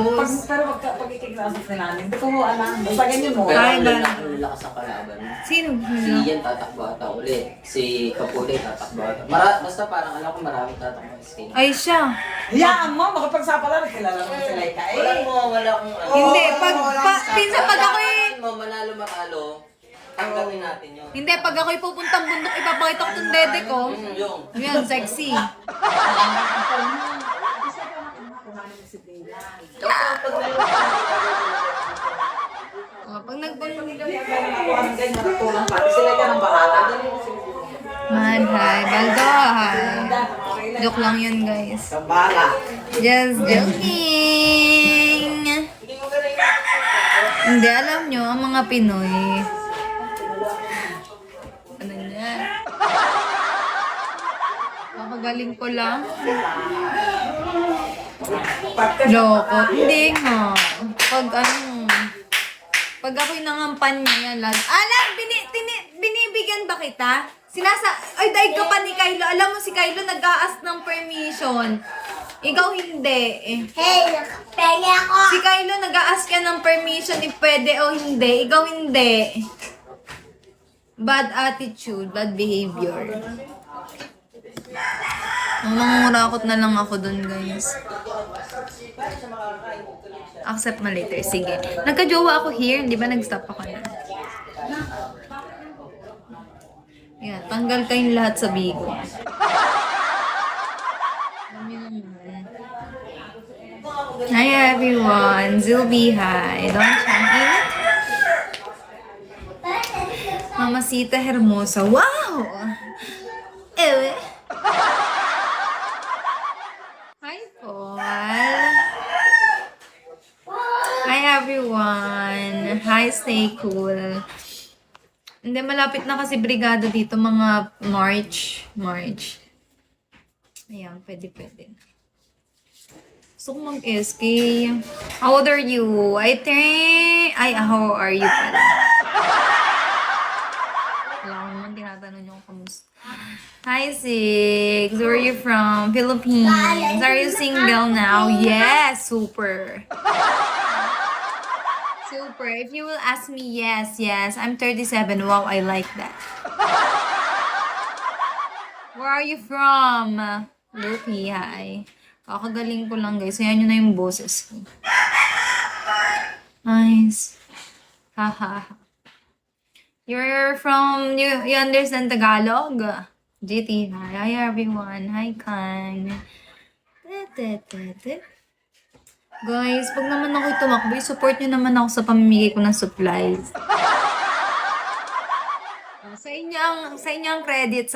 Tapos, Pero pag ikiklasos na namin, hindi ko mo alam. Basta ganyan mo. Pero Ay, ang ba? lalakas ang kalaban. Sino? Si Ian tatakbo ata uli. Si Kapuli tatakbo ata. Basta parang alam ko maraming tatakbo si Ian. Ay, siya. Hayaan mo, makapagsapa lang, kilala mo sila ika. Walang mawawala kung ano. Hindi, walang pinsan pag ako'y... Kailangan mo, manalo matalo, tanggapin natin yun. Hindi, pag ako'y pupuntang bundok, ipapakita ko tong dede ko. Yung. Yan, sexy. Pag nagpunta Sila ka ng bahala. Man, hi. Baldo, hi. Joke lang yun, guys. Sa bahala. Just joking. Hindi, alam nyo, ang mga Pinoy. Ano niya? Kakagaling ko lang. Loko. Hindi nga. Pag ako'y nangampanya yan, alam, binibigyan ba kita? Ay, dahil ka pa ni Kylo. Alam mo si Kylo nag-aas ng permission. Ikaw hindi. Hey, nakapenge ako! Si Kylo nag-aas ka ng permission if pwede o hindi. Ikaw hindi. Bad attitude, bad behavior. Mangungurakot na lang ako dun, guys. Accept mo later. Sige. Nagka-jowa ako here. Di ba nag-stop ako na? Yan. Tanggal kayong lahat sa bigo. Alam niyo naman. Hi everyone. Zilby, hi. Don't chime in. Mamacita Hermosa. Wow! Ewe. Hi, Paul. Hi, everyone. Hi, stay cool. Hindi, malapit na kasi brigada dito, mga March. Ayan, pwede. Gusto ko mag-SK. How old are you? How are you pala? Wala ko naman tinatanong yung kamusta. Hi, Six. Where are you from? Philippines. Are you single now? Yes, super. Super. If you will ask me, yes. I'm 37. Wow, I like that. Where are you from? Lupi, hi. Kakagaling ko lang, guys. Ayan yun na yung boses ko. Nice. Haha. You're from, you understand Tagalog? GT, hi everyone. Hi, Kang. Guys, pag naman ako'y tumakbo, support nyo naman ako sa pamimigay ko ng supplies. Sa inyo ang credit.